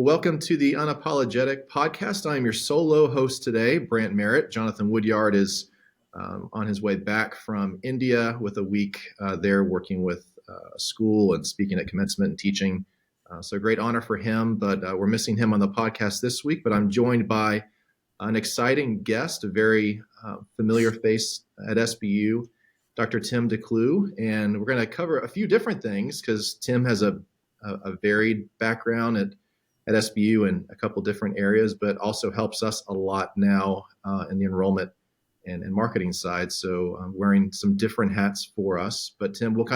Well, welcome to the Unapologetic podcast. I am your solo host today, Brandt Merritt. Jonathan Woodyard is on his way back from India with a week there working with a school and speaking at commencement and teaching. So great honor for him, but we're missing him on the podcast this week. But I'm joined by an exciting guest, a very familiar face at SBU, Dr. Tim DeClue. And we're going to cover a few different things because Tim has a varied background at SBU in a couple different areas, but also helps us a lot now in the enrollment and marketing side. So wearing some different hats for us. But Tim, we'll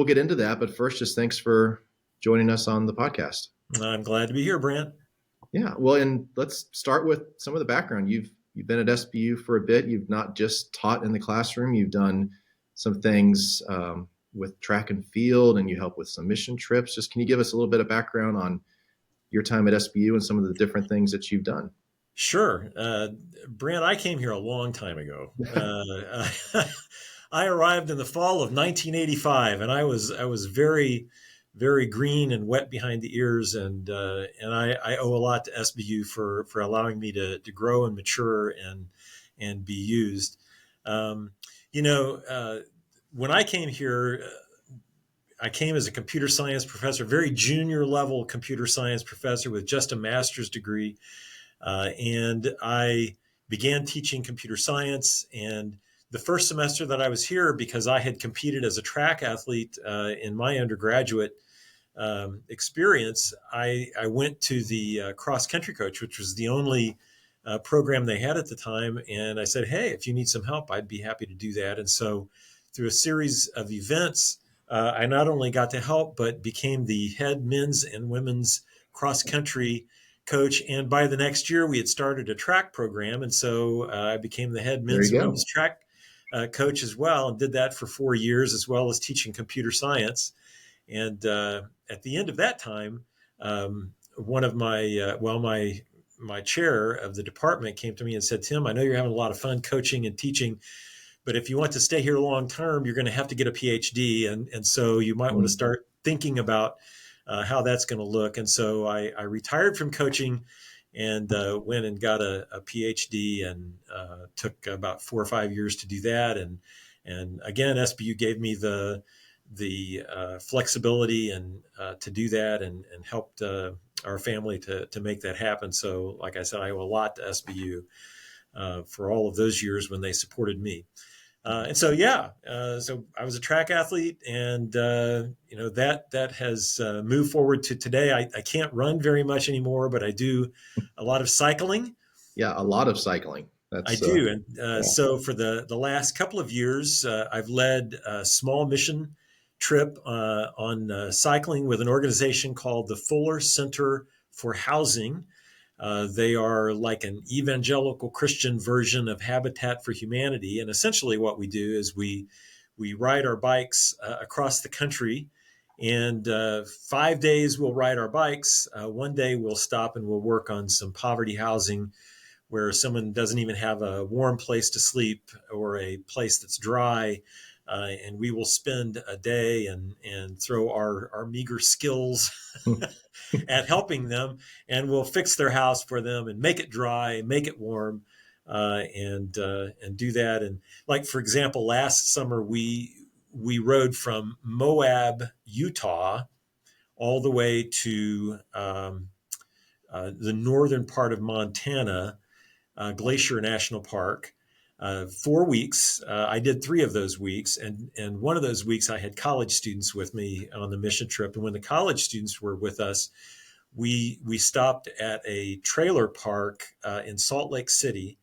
get into that. But first, just thanks for joining us on the podcast. I'm glad to be here, Brandt. Yeah, well, and let's start with some of the background. You've been at SBU for a bit. You've not just taught in the classroom. You've done some things with track and field, and you help with some mission trips. Just can you give us a little bit of background on your time at SBU and some of the different things that you've done? Sure. Brandt, I came here a long time ago. I arrived in the fall of 1985, and I was very, very green and wet behind the ears, and I owe a lot to SBU for allowing me to grow and mature and be used. When I came here, I came as a computer science professor, very junior level computer science professor with just a master's degree. And I began teaching computer science. And the first semester that I was here, because I had competed as a track athlete in my undergraduate experience, I went to the cross country coach, which was the only program they had at the time. And I said, hey, if you need some help, I'd be happy to do that. And so through a series of events, I not only got to help, but became the head men's and women's cross country coach. And by the next year, we had started a track program. And so I became the head men's and women's track coach as well, and did that for 4 years, as well as teaching computer science. And at the end of that time, one of my chair of the department came to me and said, Tim, I know you're having a lot of fun coaching and teaching, but if you want to stay here long term, you're going to have to get a PhD. And so you might want to start thinking about how that's going to look. And so I retired from coaching and went and got a PhD, and took about 4 or 5 years to do that. And again, SBU gave me the flexibility and to do that, and helped our family to make that happen. So like I said, I owe a lot to SBU for all of those years when they supported me. So I was a track athlete, and that has moved forward to today. I can't run very much anymore, but I do a lot of cycling. Yeah, a lot of cycling. I do, and so for the last couple of years, I've led a small mission trip on cycling with an organization called the Fuller Center for Housing. They are like an evangelical Christian version of Habitat for Humanity. And essentially what we do is we ride our bikes across the country, and 5 days we'll ride our bikes. One day we'll stop and we'll work on some poverty housing where someone doesn't even have a warm place to sleep or a place that's dry. And we will spend a day and throw our meager skills at helping them, and we'll fix their house for them and make it dry, make it warm, and do that. And like, for example, last summer we rode from Moab, Utah, all the way to the northern part of Montana, Glacier National Park. 4 weeks. I did 3 of those weeks. And one of those weeks I had college students with me on the mission trip. And when the college students were with us, we stopped at a trailer park in Salt Lake City,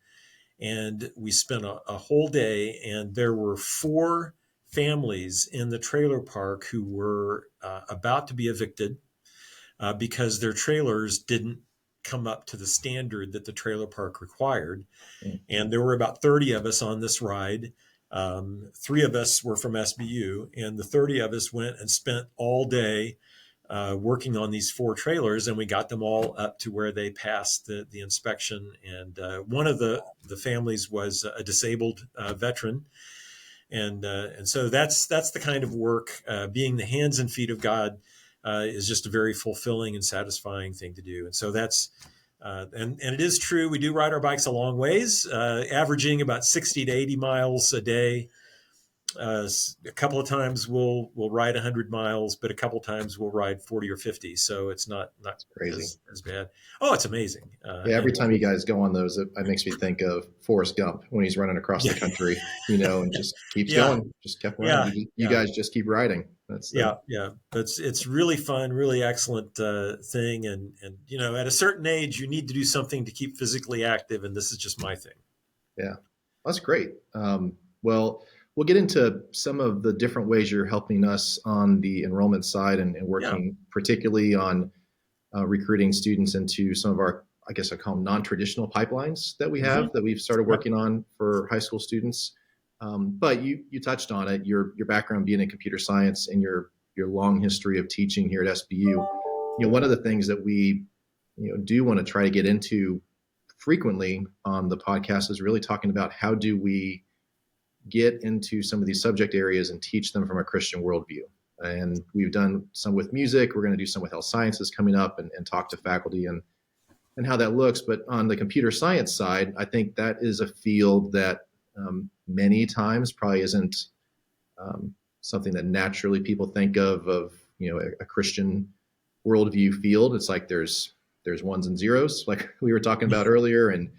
and we spent a whole day. And there were 4 families in the trailer park who were about to be evicted because their trailers didn't come up to the standard that the trailer park required. And there were about 30 of us on this ride. 3 of us were from SBU, and the 30 of us went and spent all day working on these 4 trailers, and we got them all up to where they passed the inspection. And one of the families was a disabled veteran. And so that's the kind of work, being the hands and feet of God, is just a very fulfilling and satisfying thing to do. And so that's and it is true. We do ride our bikes a long ways, averaging about 60 to 80 miles a day. A couple of times we'll ride 100 miles, but a couple of times we'll ride 40 or 50. So it's not It's crazy. as bad. Oh, it's amazing. Yeah, every time you guys go on those, it makes me think of Forrest Gump when he's running across Yeah, the country, and just keeps yeah, going, just kept running. yeah, You yeah. guys just keep riding. That's the Yeah. It's really fun, really excellent thing, and at a certain age, you need to do something to keep physically active, and this is just my thing. Yeah, that's great. Well, we'll get into some of the different ways you're helping us on the enrollment side and Yeah. working particularly on recruiting students into some of our, I guess I call them non-traditional pipelines that we have Hmm. that we've started Yep. working on for high school students. But you touched on it. Your background being in computer science and your long history of teaching here at SBU. One of the things that we do want to try to get into frequently on the podcast is really talking about how do we get into some of these subject areas and teach them from a Christian worldview. And we've done some with music. We're going to do some with health sciences coming up and talk to faculty and how that looks. But on the computer science side, I think that is a field that many times probably isn't something that naturally people think of a Christian worldview field. It's like there's ones and zeros, like we were talking about earlier, and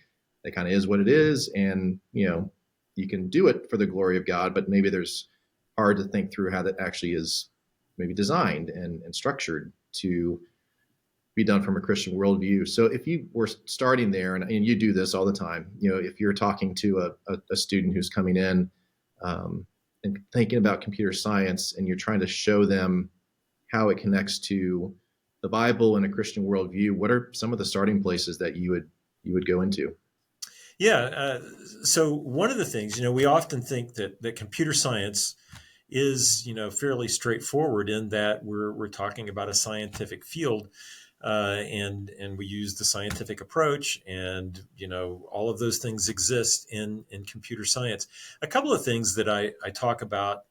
it kind of is what it is. And you can do it for the glory of God, but maybe there's hard to think through how that actually is maybe designed and structured to be done from a Christian worldview. So if you were starting there, and you do this all the time, if you're talking to a student who's coming in and thinking about computer science, and you're trying to show them how it connects to the Bible and a Christian worldview, what are some of the starting places that you would go into? Yeah. So one of the things, we often think that computer science is, fairly straightforward in that we're talking about a scientific field, and we use the scientific approach, and all of those things exist in computer science. A couple of things that I talk about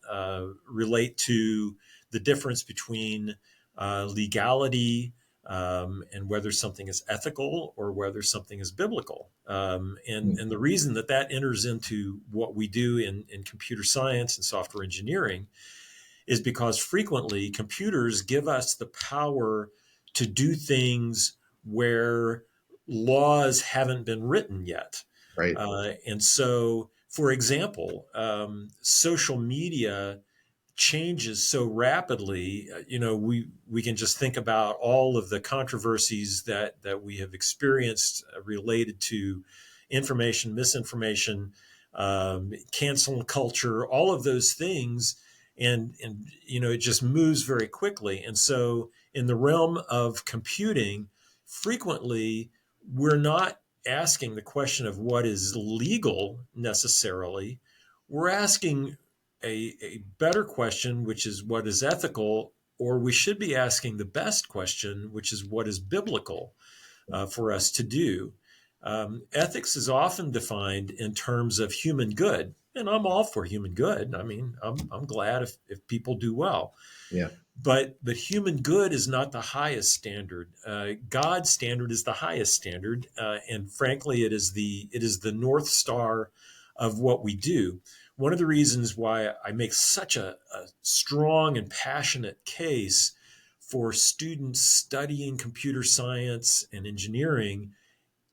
relate to the difference between legality, and whether something is ethical or whether something is biblical. And the reason that enters into what we do in computer science and software engineering is because frequently computers give us the power to do things where laws haven't been written yet. Right. And so, for example, social media changes so rapidly. We can just think about all of the controversies that we have experienced related to information, misinformation, cancel culture, all of those things, and it just moves very quickly. And so, in the realm of computing, frequently we're not asking the question of what is legal necessarily. We're asking a better question, which is what is ethical, or we should be asking the best question, which is what is biblical for us to do. Ethics is often defined in terms of human good, and I'm all for human good. I mean, I'm glad if people do well. Yeah. But human good is not the highest standard. God's standard is the highest standard, and frankly, it is the north star of what we do. One of the reasons why I make such a strong and passionate case for students studying computer science and engineering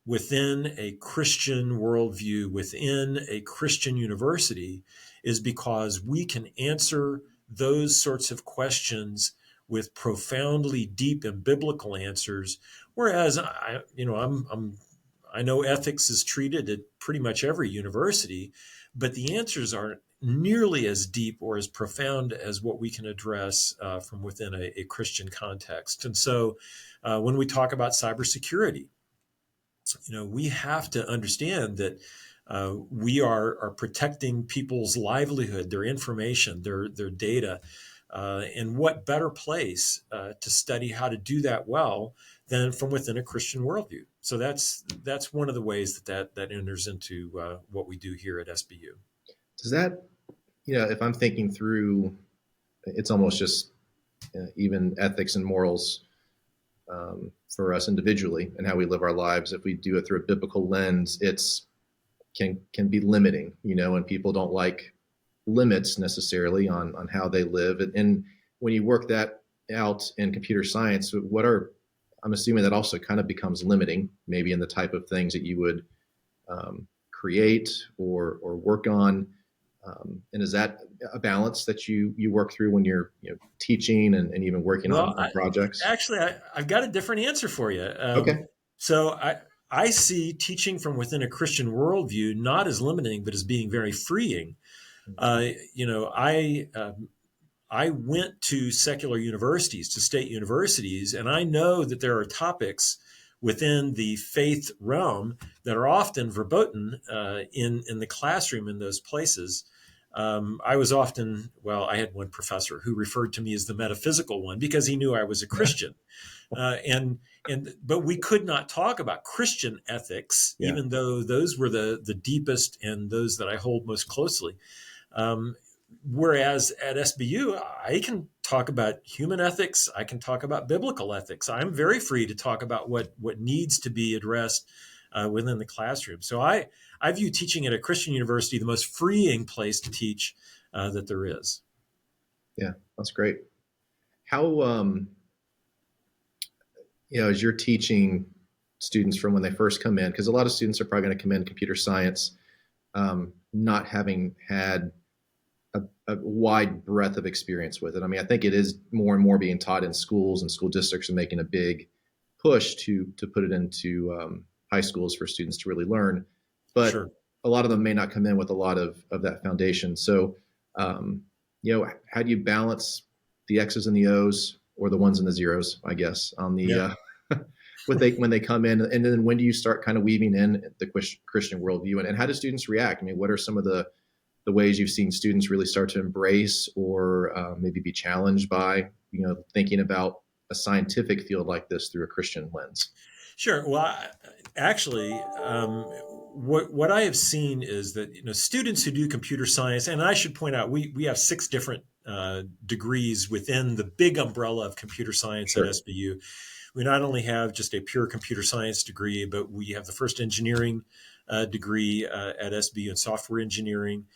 within a Christian worldview, within a Christian university, is because we can answer those sorts of questions with profoundly deep and biblical answers. Whereas I know ethics is treated at pretty much every university, but the answers aren't nearly as deep or as profound as what we can address from within a Christian context. And so, when we talk about cybersecurity, we have to understand that we are protecting people's livelihood, their information, their data. And what better place to study how to do that well than from within a Christian worldview? So that's one of the ways that enters into what we do here at SBU. Does that, if I'm thinking through, it's almost just even ethics and morals for us individually and how we live our lives. If we do it through a biblical lens, it's can be limiting, and people don't like limits necessarily on how they live. And when you work that out in computer science, I'm assuming that also kind of becomes limiting, maybe in the type of things that you would create or work on. And is that a balance that you work through when you're teaching and even working Well, on projects? I've got a different answer for you. Okay. So I see teaching from within a Christian worldview not as limiting, but as being very freeing. You know, I went to secular universities, to state universities, and I know that there are topics within the faith realm that are often verboten in the classroom in those places. I was often, well, I had one professor who referred to me as the metaphysical one because he knew I was a Christian. But we could not talk about Christian ethics, Yeah. even though those were the deepest and those that I hold most closely. Whereas at SBU, I can talk about human ethics. I can talk about biblical ethics. I'm very free to talk about what needs to be addressed within the classroom. So I view teaching at a Christian university the most freeing place to teach that there is. Yeah, that's great. How as you're teaching students from when they first come in, because a lot of students are probably going to come in computer science, not having had a wide breadth of experience with it. I mean, I think it is more and more being taught in schools, and school districts are making a big push to put it into high schools for students to really learn. But Sure. a lot of them may not come in with a lot of that foundation. So, how do you balance the X's and the O's, or the ones and the zeros, I guess, on the Yeah. when they come in, and then when do you start kind of weaving in the Christian worldview, and how do students react? I mean, what are some of the ways you've seen students really start to embrace or maybe be challenged by thinking about a scientific field like this through a Christian lens? Sure. Well, actually, what I have seen is that students who do computer science, and I should point out we have 6 different degrees within the big umbrella of computer science at Sure. SBU. We not only have just a pure computer science degree, but we have the first engineering degree at SBU in software engineering.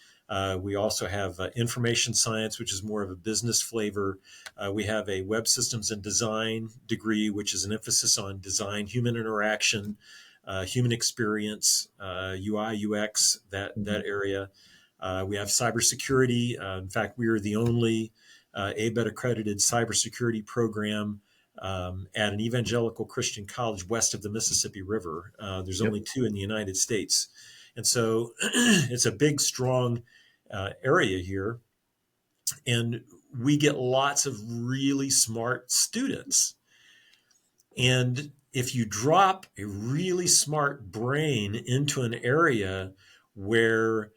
We also have information science, which is more of a business flavor. We have a web systems and design degree, which is an emphasis on design, human interaction, human experience, UI, UX, that area. We have cybersecurity. In fact, we are the only ABET accredited cybersecurity program at an evangelical Christian college west of the Mississippi River. There's Yep. only 2 in the United States. And so it's a big, strong area here. And we get lots of really smart students. And if you drop a really smart brain into an area where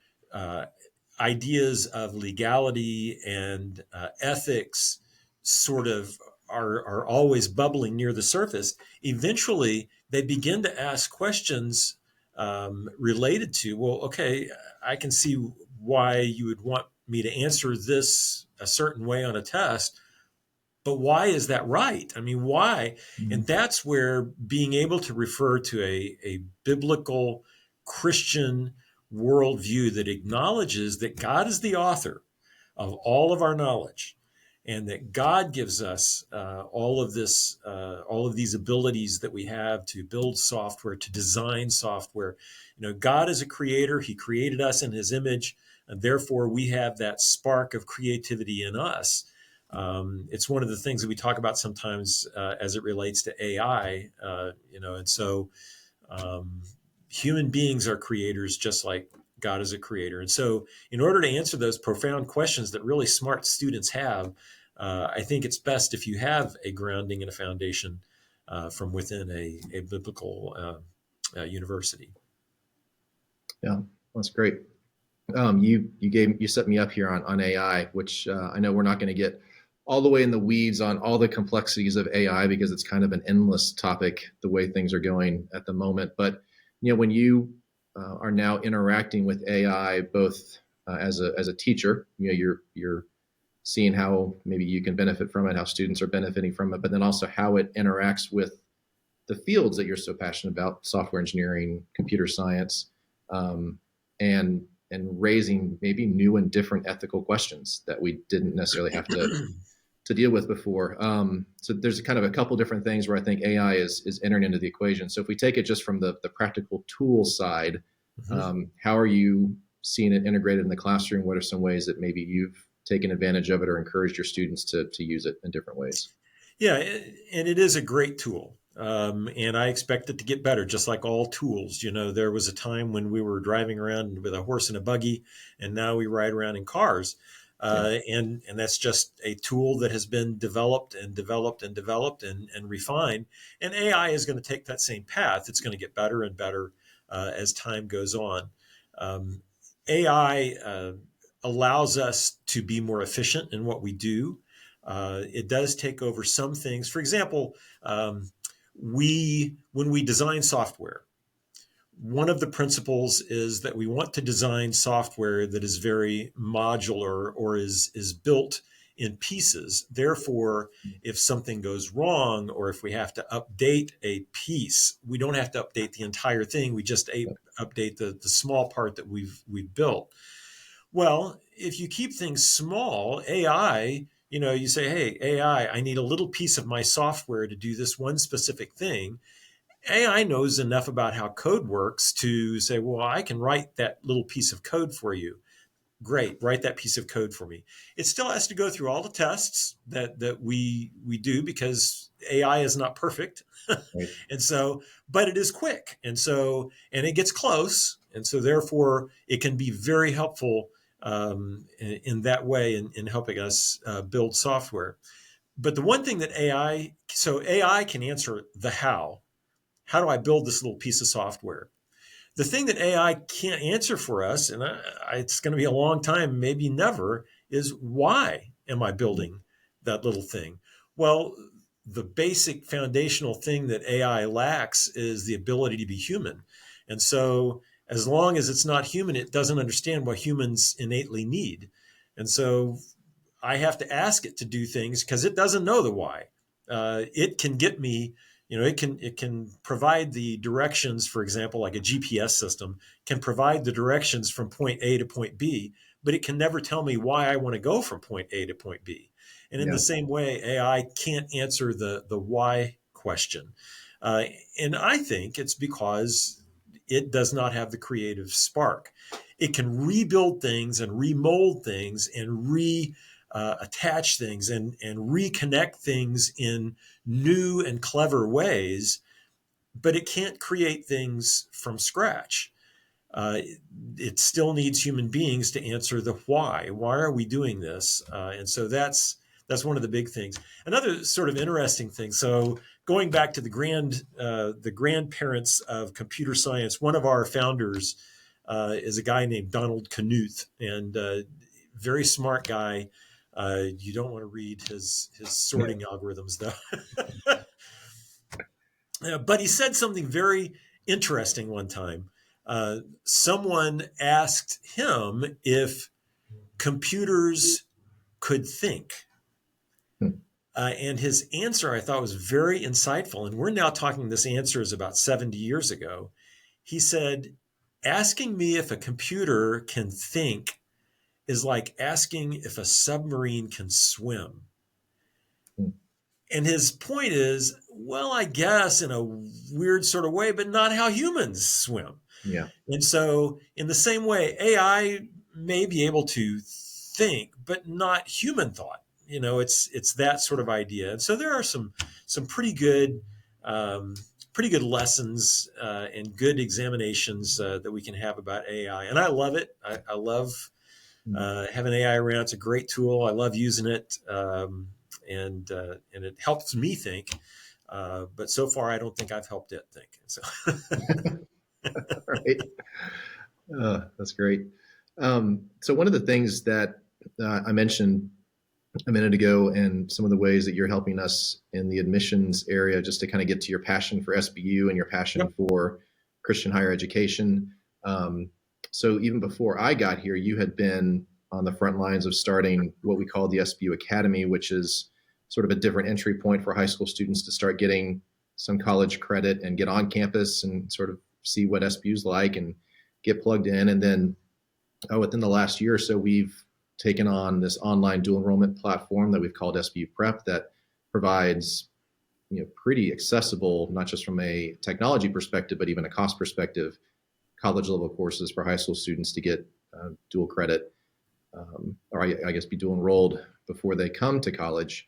ideas of legality and ethics sort of are always bubbling near the surface, eventually they begin to ask questions related to, well, okay, I can see why you would want me to answer this a certain way on a test, but why is that right? I mean, why? Mm-hmm. And that's where being able to refer to a biblical Christian worldview that acknowledges that God is the author of all of our knowledge, and that God gives us all of these abilities that we have to build software, to design software. God is a creator. He created us in His image, and therefore we have that spark of creativity in us. It's one of the things that we talk about sometimes as it relates to AI. And so human beings are creators, just like God is a creator. And so, in order to answer those profound questions that really smart students have, I think it's best if you have a grounding and a foundation from within a biblical university. Yeah, that's great. You set me up here on AI, which I know we're not going to get all the way in the weeds on all the complexities of AI because it's kind of an endless topic the way things are going at the moment. But when you are now interacting with AI, both as a teacher, you're seeing how maybe you can benefit from it, how students are benefiting from it, but then also how it interacts with the fields that you're so passionate about, software engineering, computer science, um, and raising maybe new and different ethical questions that we didn't necessarily have to deal with before. So there's kind of a couple different things where I think AI is entering into the equation. So if we take it just from the practical tool side, Mhm. how are you seeing it integrated in the classroom? What are some ways that maybe you've taken advantage of it or encouraged your students to use it in different ways? Yeah, and it is a great tool. And I expect it to get better, just like all tools. There was a time when we were driving around with a horse and a buggy, and now we ride around in cars. Yeah. And that's just a tool that has been developed and developed and developed and refined. And AI is going to take that same path. It's going to get better and better as time goes on. Um, AI allows us to be more efficient in what we do. It does take over some things. For example, when we design software, one of the principles is that we want to design software that is very modular or is built in pieces. Therefore, if something goes wrong or if we have to update a piece, we don't have to update the entire thing. We just update the small part that we've built. Well, if you keep things small, AI, you say, hey, AI, I need a little piece of my software to do this one specific thing. AI knows enough about how code works to say, well, I can write that little piece of code for you. Great, write that piece of code for me. It still has to go through all the tests that we do because AI is not perfect. Right. And so, but it is quick. And it gets close. And so therefore it can be very helpful in that way in helping us build software. But the one thing that AI can answer the how. How do I build this little piece of software? The thing that AI can't answer for us, and it's going to be a long time, maybe never, is why am I building that little thing? Well, the basic foundational thing that AI lacks is the ability to be human. And so, as long as it's not human, it doesn't understand what humans innately need. And so, I have to ask it to do things because it doesn't know the why. It can get me, it can provide the directions. For example, like a GPS system can provide the directions from point A to point B, but it can never tell me why I want to go from point A to point B. And in Yeah. the same way, AI can't answer the why question. Uh, and I think it's because it does not have the creative spark. It can rebuild things and remold things and attach things and reconnect things in new and clever ways, but it can't create things from scratch. Uh, it still needs human beings to answer the why. Why are we doing this? And so that's one of the big things. Another sort of interesting thing. So going back to the grandparents of computer science, one of our founders is a guy named Donald Knuth, and very smart guy. You don't want to read his sorting algorithms though. But he said something very interesting one time. Someone asked him if computers could think. Hmm. And his answer I thought was very insightful. And we're now talking, this answer is about 70 years ago. He said, asking me if a computer can think is like asking if a submarine can swim. Hmm. And his point is, well, I guess in a weird sort of way, but not how humans swim. Yeah. And so, in the same way, AI may be able to think, but not human thought. It's that sort of idea. And so there are some um, pretty good lessons and good examinations that we can have about AI. And I love it. I love Hmm. having AI around. It's a great tool. I love using it, and it helps me think. But so far, I don't think I've helped it think. So. Right. That's great. So one of the things that I mentioned a minute ago, and some of the ways that you're helping us in the admissions area, just to kind of get to your passion for SBU and your passion Yep. for Christian higher education. So even before I got here, you had been on the front lines of starting what we call the SBU Academy, which is sort of a different entry point for high school students to start getting some college credit and get on campus and sort of see what SBU's like and get plugged in. And then within the last year or so, we've taken on this online dual enrollment platform that we've called SBU Prep that provides pretty accessible, not just from a technology perspective, but even a cost perspective, college level courses for high school students to get dual credit, or I guess be dual enrolled before they come to college.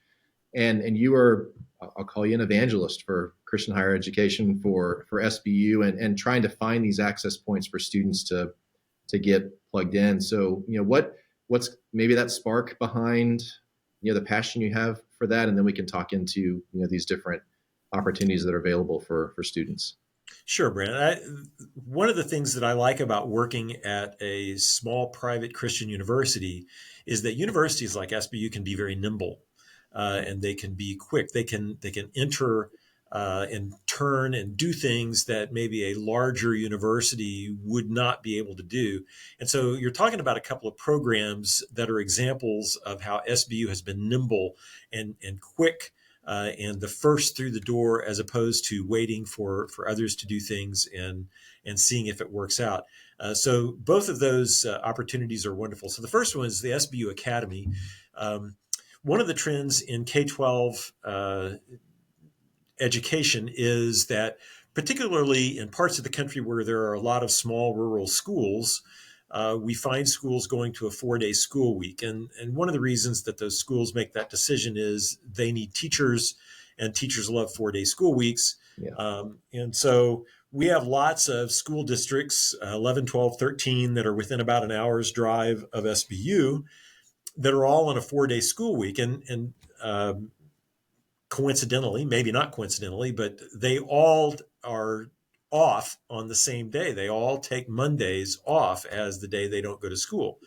And you are, I'll call you an evangelist for Christian higher education for SBU and trying to find these access points for students to get plugged in. So, what's maybe that spark behind, the passion you have for that, and then we can talk into, these different opportunities that are available for students. Sure, Brandt. One of the things that I like about working at a small private Christian university is that universities like SBU can be very nimble, and they can be quick. They can enter and turn and do things that maybe a larger university would not be able to do. And so you're talking about a couple of programs that are examples of how SBU has been nimble and quick, and the first through the door, as opposed to waiting for others to do things and seeing if it works out. So both of those opportunities are wonderful. So the first one is the SBU Academy. One of the trends in K-12 education is that, particularly in parts of the country where there are a lot of small rural schools, we find schools going to a 4-day school week. And one of the reasons that those schools make that decision is they need teachers, and teachers love 4-day school weeks. Yeah. And so we have lots of school districts, 11, 12, 13, that are within about an hour's drive of SBU that are all on a 4-day school week. And coincidentally, maybe not coincidentally, but they all are off on the same day. They all take Mondays off as the day they don't go to school.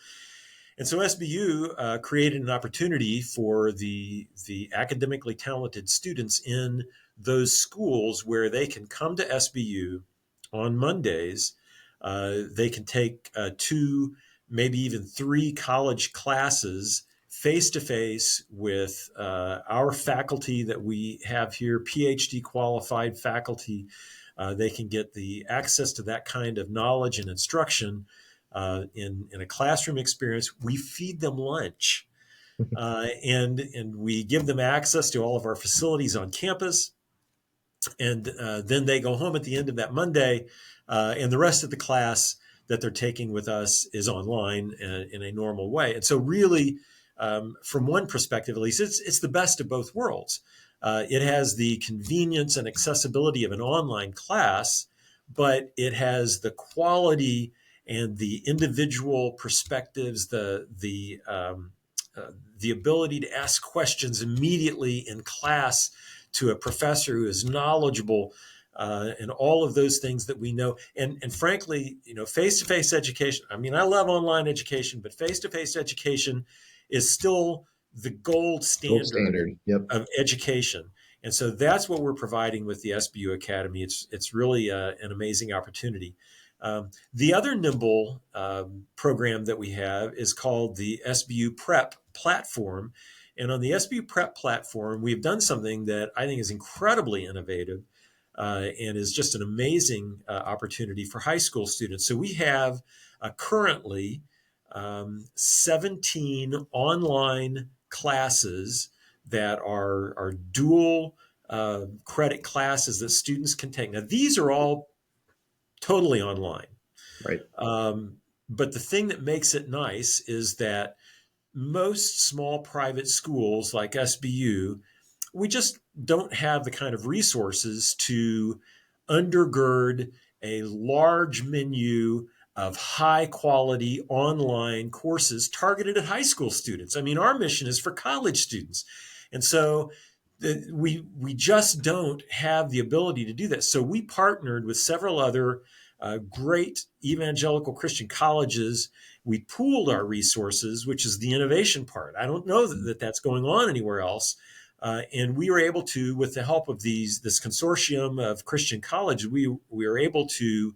And so SBU created an opportunity for the academically talented students in those schools where they can come to SBU on Mondays. They can take 2, maybe even 3 college classes face to face with our faculty that we have here, PhD qualified faculty. They can get the access to that kind of knowledge and instruction in a classroom experience. We feed them lunch, and we give them access to all of our facilities on campus. And then they go home at the end of that Monday, and the rest of the class that they're taking with us is online in a normal way. And so really, from one perspective, at least, it's the best of both worlds. It has the convenience and accessibility of an online class, but it has the quality and the individual perspectives, the ability to ask questions immediately in class to a professor who is knowledgeable, and all of those things that we know. And frankly, face-to-face education, I mean, I love online education, but face-to-face education is still the gold standard Yep. of education. And so that's what we're providing with the SBU Academy. It's really an amazing opportunity. The other nimble program that we have is called the SBU Prep platform. And on the SBU Prep platform, we've done something that I think is incredibly innovative and is just an amazing opportunity for high school students. So we have currently 17 online classes that are dual credit classes that students can take. Now, these are all totally online. Right. But the thing that makes it nice is that most small private schools like SBU, we just don't have the kind of resources to undergird a large menu of high quality online courses targeted at high school students. I mean, our mission is for college students. And so we just don't have the ability to do that. So we partnered with several other great evangelical Christian colleges. We pooled our resources, which is the innovation part. I don't know that that's going on anywhere else. And we were able to, with the help of this consortium of Christian colleges, we were able to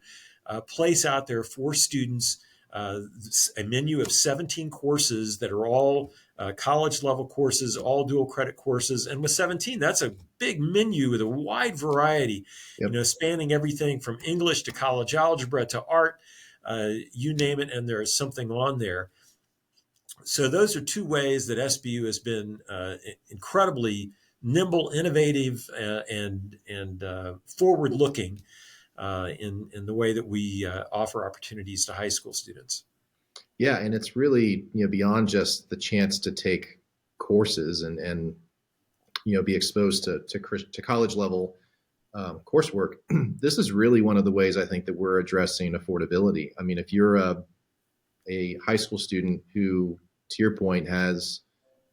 place out there for students a menu of 17 courses that are all college level courses, all dual credit courses. And with 17, that's a big menu with a wide variety, Yep. spanning everything from English to college algebra to art, you name it, and there is something on there. So those are two ways that SBU has been incredibly nimble, innovative, and forward looking in the way that we offer opportunities to high school students. Yeah, and it's really beyond just the chance to take courses and be exposed to college level coursework. This is really one of the ways I think that we're addressing affordability. I mean, if you're a high school student who, to your point, has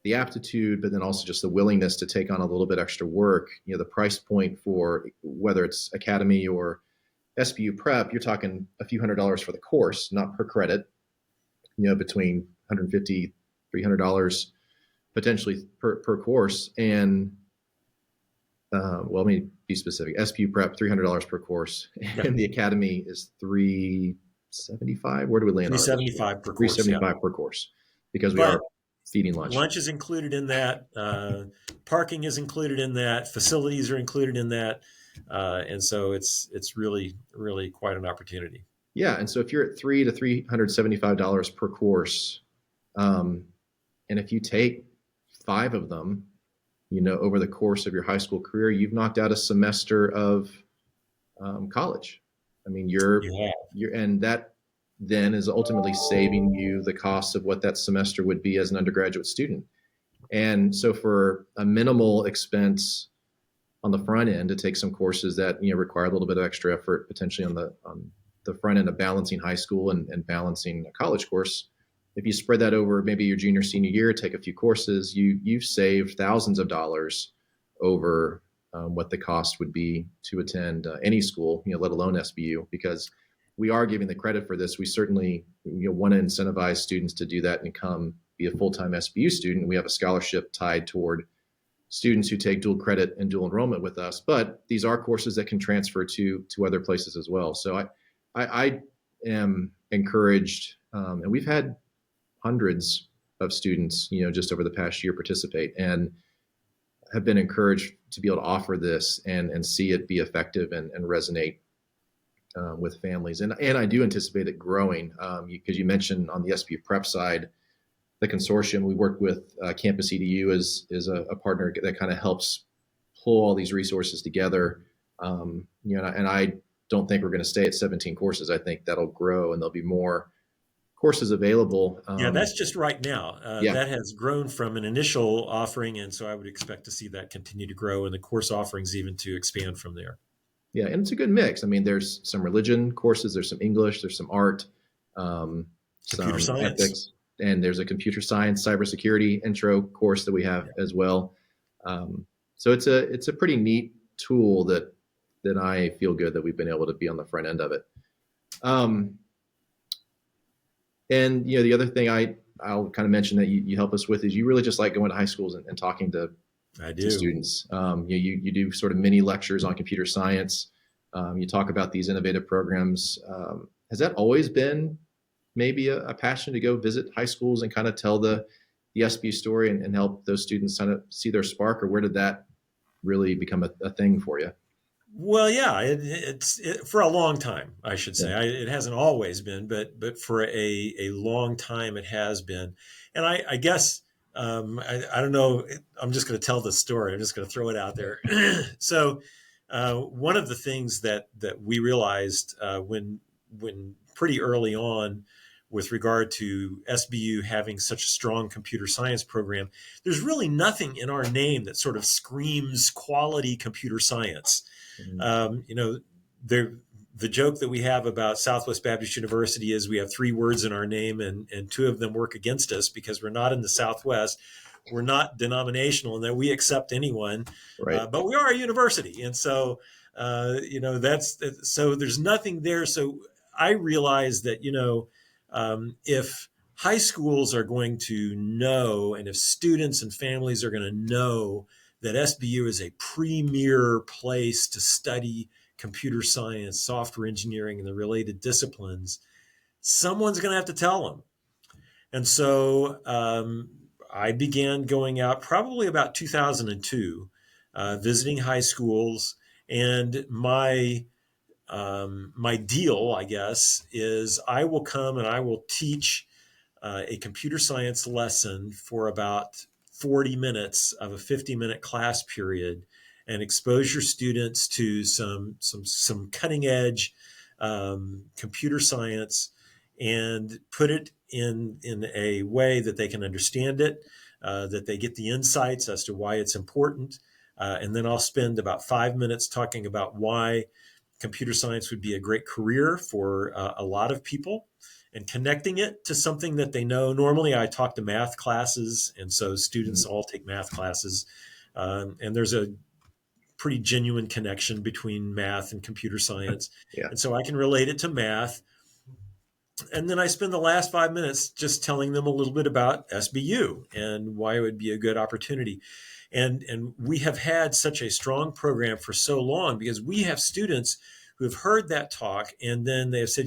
the aptitude, but then also just the willingness to take on a little bit extra work, the price point for whether it's academy or SBU prep, you're talking a few $100s for the course, not per credit, between $150, $300 potentially per course. And well, let me be specific. SBU prep, $300 per course, and the academy is $375. Where do we land on it? $375 per course. $375 per course, because we are feeding lunch. Lunch is included in that. Parking is included in that. Facilities are included in that. And so it's really, really quite an opportunity. Yeah. And so if you're at $300 to $375 per course, and if you take 5 of them, over the course of your high school career, you've knocked out a semester of college. I mean, you're, and that then is ultimately saving you the cost of what that semester would be as an undergraduate student. And so for a minimal expense on the front end to take some courses that, require a little bit of extra effort, potentially on the front end of balancing high school and balancing a college course, if you spread that over maybe your junior, senior year, take a few courses, you've saved thousands of dollars over what the cost would be to attend any school, let alone SBU, because we are giving the credit for this. We certainly want to incentivize students to do that and come be a full-time SBU student. We have a scholarship tied toward students who take dual credit and dual enrollment with us, but these are courses that can transfer to other places as well. So I am encouraged, and we've had hundreds of students, just over the past year participate, and have been encouraged to be able to offer this and see it be effective and resonate with families. And I do anticipate it growing, because you mentioned on the SBU prep side, the consortium we work with, Campus EDU is a partner that kind of helps pull all these resources together. And I don't think we're going to stay at 17 courses. I think that'll grow and there'll be more courses available. Yeah, that's just right now. Yeah. That has grown from an initial offering, and so I would expect to see that continue to grow and the course offerings even to expand from there. Yeah, and it's a good mix. I mean, there's some religion courses, there's some English, there's some art, computer some science, ethics, and there's a computer science, cybersecurity intro course that we have as well. So it's a pretty neat tool that I feel good that we've been able to be on the front end of it. And the other thing I'll kind of mention that you help us with is you really just like going to high schools and talking to students. You do sort of mini lectures on computer science. You talk about these innovative programs. Has that always been maybe a passion to go visit high schools and kind of tell the SBU story and help those students kind of see their spark, or where did that really become a thing for you? Well, yeah, it's for a long time, I should say. Yeah. It hasn't always been, but for a long time it has been. And I guess, I don't know, I'm just going to tell the story. I'm just going to throw it out there. So one of the things that we realized when pretty early on with regard to SBU having such a strong computer science program, there's really nothing in our name that sort of screams quality computer science. The joke that we have about Southwest Baptist University is we have 3 words in our name and 2 of them work against us because we're not in the Southwest. We're not denominational in that we accept anyone, right. But we are a university. And so, so there's nothing there. So I realized that, if high schools are going to know, and if students and families are going to know that SBU is a premier place to study computer science, software engineering, and the related disciplines, someone's going to have to tell them. And so I began going out probably about 2002, visiting high schools. And my deal, I guess, is I will come and I will teach a computer science lesson for about 40 minutes of a 50-minute class period, and expose your students to some cutting edge computer science, and put it in a way that they can understand it, that they get the insights as to why it's important. And then I'll spend about 5 minutes talking about why computer science would be a great career for a lot of people, and connecting it to something that they know. Normally, I talk to math classes, and so students all take math classes. And there's a pretty genuine connection between math and computer science. Yeah. And so I can relate it to math. And then I spend the last 5 minutes just telling them a little bit about SBU and why it would be a good opportunity. And we have had such a strong program for so long, because we have students who have heard that talk, and then they have said,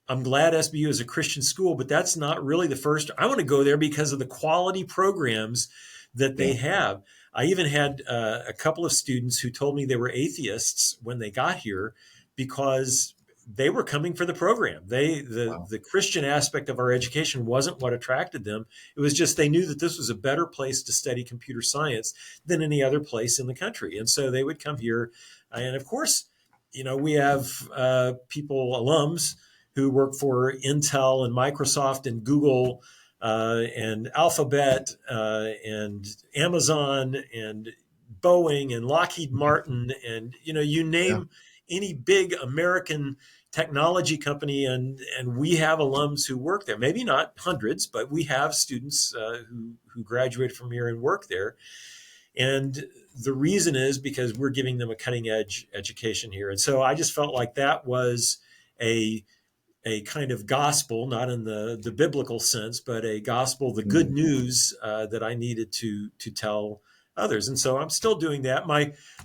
I'm glad SBU is a Christian school, but that's not really the first. I want to go there because of the quality programs that they have. I even had a couple of students who told me they were atheists when they got here, because they were coming for the program. The Christian aspect of our education wasn't what attracted them. It was just they knew that this was a better place to study computer science than any other place in the country. And so they would come here. And of course, we have people, alums, who work for Intel and Microsoft and Google and Alphabet and Amazon and Boeing and Lockheed Martin, and you name any big American technology company, and we have alums who work there. Maybe not hundreds, but we have students who graduate from here and work there. And the reason is because we're giving them a cutting edge education here. And so I just felt like that was a kind of gospel, not in the biblical sense, but a gospel, the good news that I needed to tell others. And so I'm still doing that.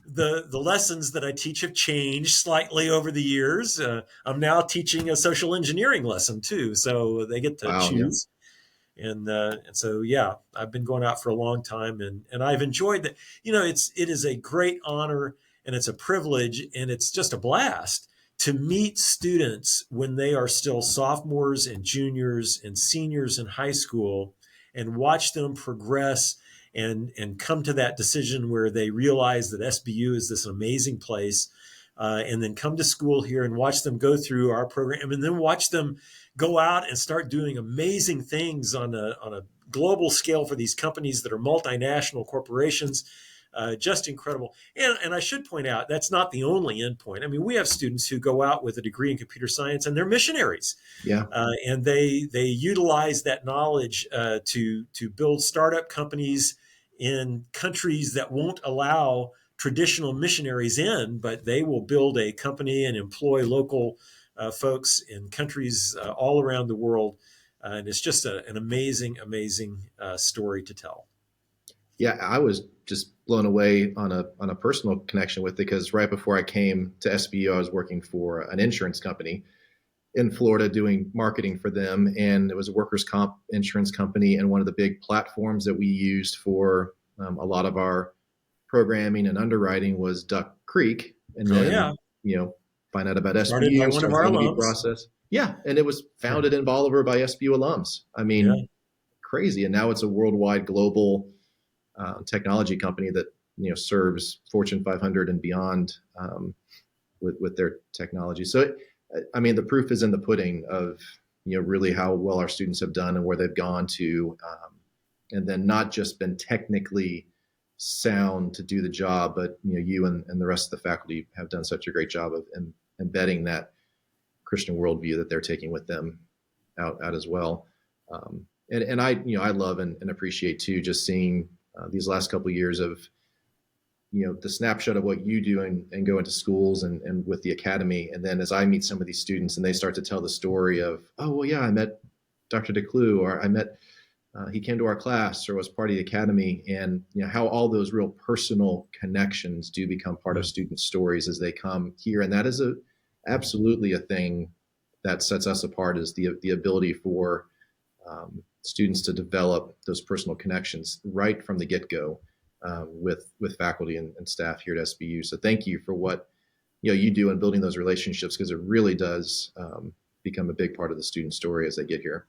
The lessons that I teach have changed slightly over the years. I'm now teaching a social engineering lesson too, so they get to choose. And so, I've been going out for a long time, and I've enjoyed that. It is a great honor, and it's a privilege, and it's just a blast to meet students when they are still sophomores and juniors and seniors in high school, and watch them progress and come to that decision where they realize that SBU is this amazing place, and then come to school here and watch them go through our program, and then watch them go out and start doing amazing things on a global scale for these companies that are multinational corporations. Just incredible. And I should point out, that's not the only endpoint. I mean, we have students who go out with a degree in computer science, and they're missionaries. And they utilize that knowledge to build startup companies in countries that won't allow traditional missionaries in, but they will build a company and employ local folks in countries all around the world. And it's just an amazing, amazing story to tell. Yeah, I was just blown away on a personal connection with it, because right before I came to SBU, I was working for an insurance company in Florida doing marketing for them. And it was a workers' comp insurance company. And one of the big platforms that we used for a lot of our programming and underwriting was Duck Creek. And then, find out about Started SBU, by one of our interview alums. process. Yeah. And it was founded in Bolivar by SBU alums. I mean, crazy. And now it's a worldwide global technology company that serves Fortune 500 and beyond with their technology. So, I mean, the proof is in the pudding of really how well our students have done and where they've gone to, and then not just been technically sound to do the job, but you and the rest of the faculty have done such a great job of embedding that Christian worldview that they're taking with them out as well. And I love and appreciate too, just seeing these last couple of years of, the snapshot of what you do and go into schools and with the academy. And then as I meet some of these students and they start to tell the story of, oh, well, yeah, I met Dr. DeClue, or I met, he came to our class or was part of the academy, and how all those real personal connections do become part of student stories as they come here. And that is absolutely a thing that sets us apart is the ability for students to develop those personal connections right from the get-go with faculty and staff here at SBU. So thank you for what you do in building those relationships, because it really does become a big part of the student story as they get here.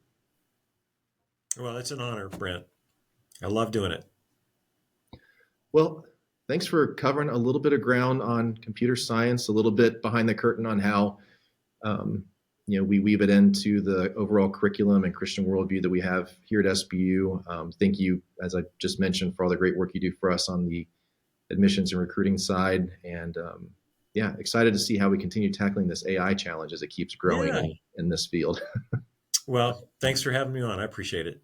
Well, it's an honor, Brent. I love doing it. Well, thanks for covering a little bit of ground on computer science, a little bit behind the curtain on how we weave it into the overall curriculum and Christian worldview that we have here at SBU. Thank you, as I just mentioned, for all the great work you do for us on the admissions and recruiting side. And excited to see how we continue tackling this AI challenge as it keeps growing in this field. Well, thanks for having me on. I appreciate it.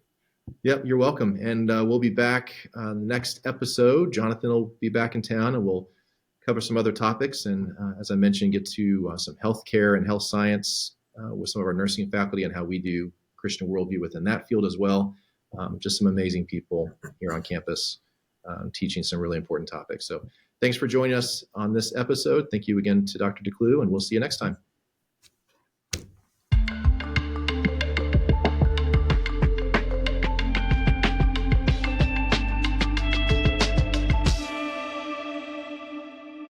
Yep, you're welcome. And we'll be back next episode. Jonathan will be back in town, and we'll cover some other topics. And as I mentioned, get to some healthcare and health science with some of our nursing faculty and how we do Christian worldview within that field as well. Just some amazing people here on campus teaching some really important topics. So thanks for joining us on this episode. Thank you again to Dr. DeClue, and we'll see you next time.